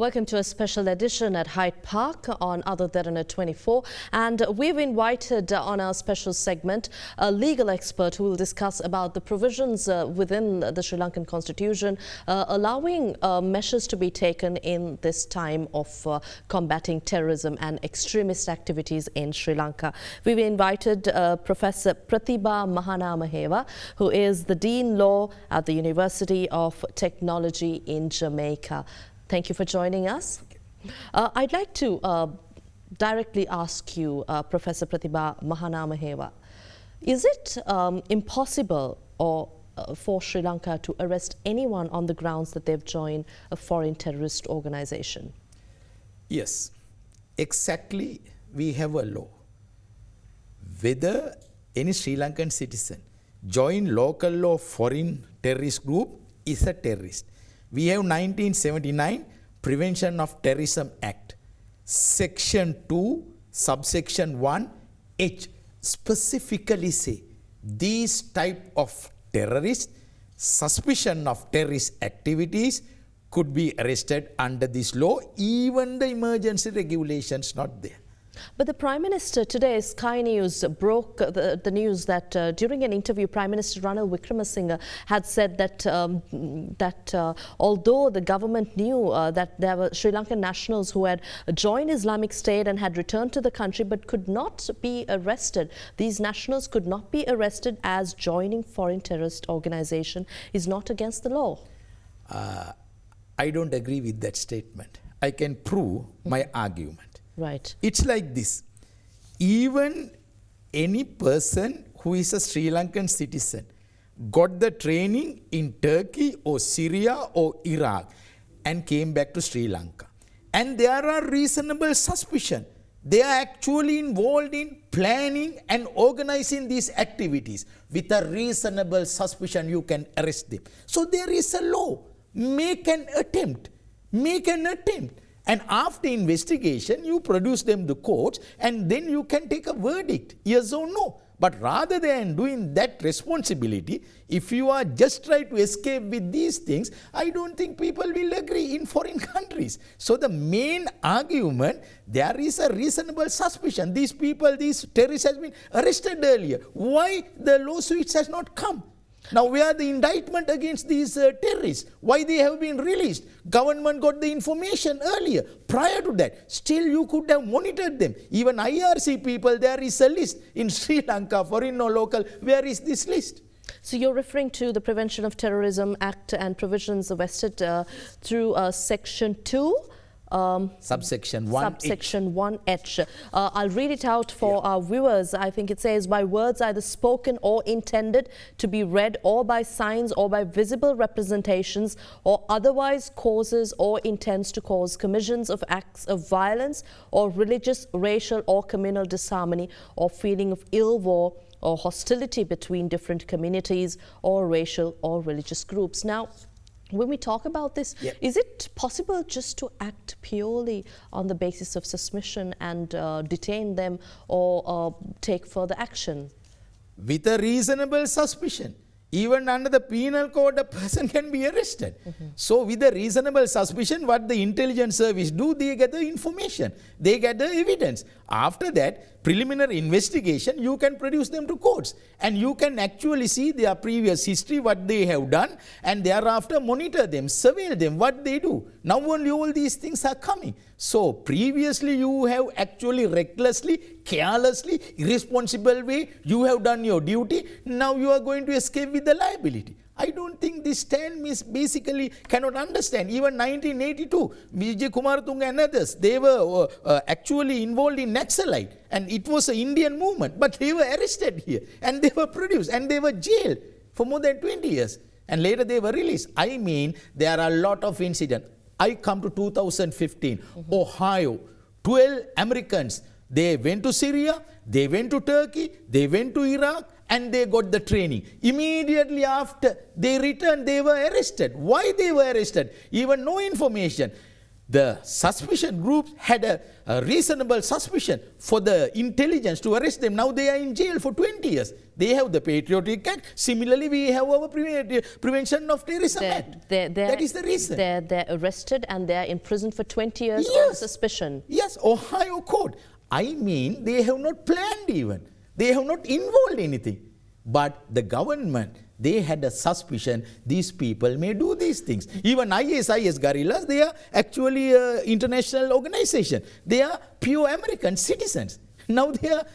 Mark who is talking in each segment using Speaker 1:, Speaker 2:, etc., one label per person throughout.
Speaker 1: Welcome to a special edition at Hyde Park on AdaDerana 24, and we've invited on our special segment a legal expert who will discuss about the provisions within the Sri Lankan constitution allowing measures to be taken in this time of combating terrorism and extremist activities in Sri Lanka. We've invited Professor Prathiba Mahanamahewa, who is the Dean Law at the University of Technology in Jamaica. Thank you for joining us. I'd like to directly ask you, Professor Prathiba Mahanamahewa, is it impossible for Sri Lanka to arrest anyone on the grounds that they've joined a foreign terrorist organization?
Speaker 2: Yes, exactly. We have a law. Whether any Sri Lankan citizen join local law foreign terrorist group is a terrorist. We have 1979 Prevention of Terrorism Act, Section 2, subsection 1, H, specifically say these type of terrorists, suspicion of terrorist activities could be arrested under this law, even the emergency regulations not there.
Speaker 1: But the Prime Minister today, Sky News broke the news that during an interview, Prime Minister Ranil Wickremesinghe had said that although the government knew that there were Sri Lankan nationals who had joined Islamic State and had returned to the country but could not be arrested, these nationals could not be arrested as joining foreign terrorist organization is not against the law.
Speaker 2: I don't agree with that statement. I can prove my argument.
Speaker 1: Right.
Speaker 2: It's like this. Even any person who is a Sri Lankan citizen got the training in Turkey or Syria or Iraq and came back to Sri Lanka. And there are reasonable suspicion. They are actually involved in planning and organizing these activities. With a reasonable suspicion, you can arrest them. So there is a law. Make an attempt. Make an attempt. And after investigation, you produce them the courts and then you can take a verdict, yes or no. But rather than doing that responsibility, if you are just trying to escape with these things, I don't think people will agree in foreign countries. So the main argument, there is a reasonable suspicion. These people, these terrorists has been arrested earlier. Why the lawsuits has not come? Now, where the indictment against these terrorists? Why they have been released? Government got the information earlier. Prior to that, still you could have monitored them. Even IRC people, there is a list in Sri Lanka, foreign or local. Where is this list?
Speaker 1: So you're referring to the Prevention of Terrorism Act and provisions vested through Section 2?
Speaker 2: Subsection 1H.
Speaker 1: Subsection 1H. I'll read it out for our viewers. I think it says, by words either spoken or intended to be read, or by signs or by visible representations, or otherwise causes or intends to cause commissions of acts of violence or religious, racial or communal disharmony or feeling of ill will or hostility between different communities or racial or religious groups. Now, when we talk about this, is it possible just to act purely on the basis of suspicion and detain them or take further action?
Speaker 2: With a reasonable suspicion. Even under the penal code, a person can be arrested. So with a reasonable suspicion, what the intelligence service do, they get the information. They get the evidence. After that, preliminary investigation, you can produce them to courts. And you can actually see their previous history, what they have done, and thereafter monitor them, surveil them, what they do. Now only all these things are coming. So previously you have actually recklessly, carelessly, irresponsible way, you have done your duty. Now you are going to escape with the liability. I don't think this stand basically cannot understand. Even 1982, Vijay Kumaratunga and others, they were actually involved in Naxalite. And it was an Indian movement. But they were arrested here. And they were produced. And they were jailed for more than 20 years. And later they were released. I mean, there are a lot of incidents. I come to 2015, Ohio, 12 Americans. They went to Syria, they went to Turkey, they went to Iraq, and they got the training. Immediately after they returned, they were arrested. Why they were arrested? Even no information. the suspicion group had a reasonable suspicion for the intelligence to arrest them. Now they are in jail for 20 years. They have the Patriotic Act. Similarly, we have our Prevention of Terrorism Act. That is the reason.
Speaker 1: They're arrested and they're in prison for 20 years on suspicion.
Speaker 2: Yes, Ohio court. I mean, they have not planned even. They have not involved anything. But the government, they had a suspicion these people may do these things. Even ISIS guerrillas, they are actually an international organization. They are pure American citizens. Now they are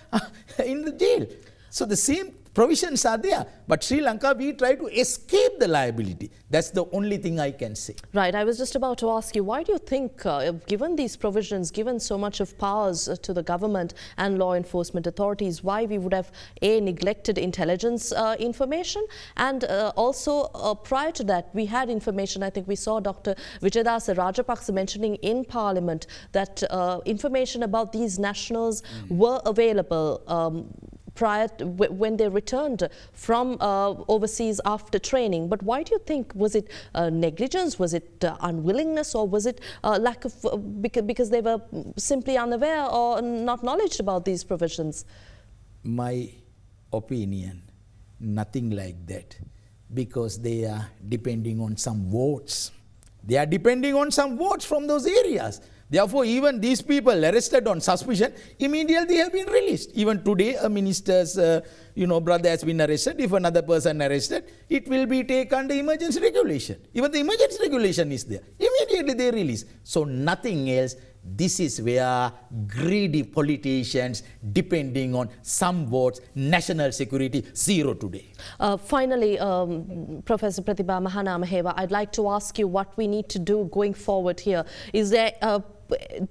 Speaker 2: in the jail. So the same provisions are there. But Sri Lanka, we try to escape the liability. That's the only thing I can say.
Speaker 1: Right. I was just about to ask you, why do you think, given these provisions, given so much of powers to the government and law enforcement authorities, why we would have, A, neglected intelligence information, and also prior to that, we had information, I think we saw Dr. Vijayadasa Rajapaksa mentioning in Parliament that information about these nationals were available prior to, when they returned from overseas after training. But why do you think, was it negligence, was it unwillingness, or was it lack of, because they were simply unaware or not knowledge about these provisions?
Speaker 2: My opinion, nothing like that, because they are depending on some votes. They are depending on some votes from those areas. Therefore, even these people arrested on suspicion, immediately have been released. Even today, a minister's brother has been arrested. If another person arrested, it will be taken under emergency regulation. Even the emergency regulation is there. Immediately they release. So nothing else. This is where greedy politicians, depending on some votes, national security, zero today.
Speaker 1: Finally, Professor Prathiba Mahanamahewa, I'd like to ask you what we need to do going forward here. Is there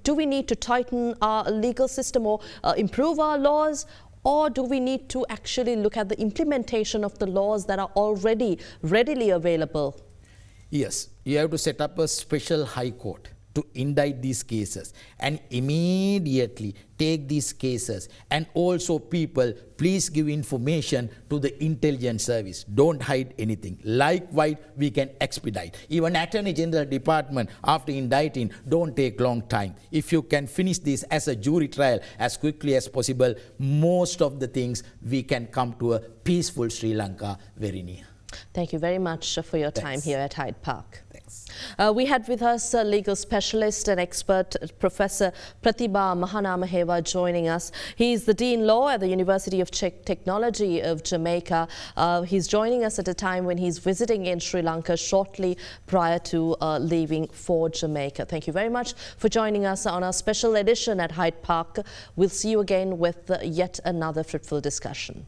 Speaker 1: do we need to tighten our legal system or improve our laws, or do we need to actually look at the implementation of the laws that are already readily available?
Speaker 2: Yes, you have to set up a special high court to indict these cases and immediately take these cases. And also, people, please give information to the intelligence service. Don't hide anything. Likewise, we can expedite. Even Attorney General Department, after indicting, don't take long time. If you can finish this as a jury trial as quickly as possible, most of the things we can come to a peaceful Sri Lanka very near.
Speaker 1: Thank you very much for your time here at Hyde Park.
Speaker 2: Thanks.
Speaker 1: We had with us legal specialist and expert Professor Prathiba Mahanamahewa joining us. He is the Dean Law at the University of Technology of Jamaica. He's joining us at a time when he's visiting in Sri Lanka shortly prior to leaving for Jamaica. Thank you very much for joining us on our special edition at Hyde Park. We'll see you again with yet another fruitful discussion.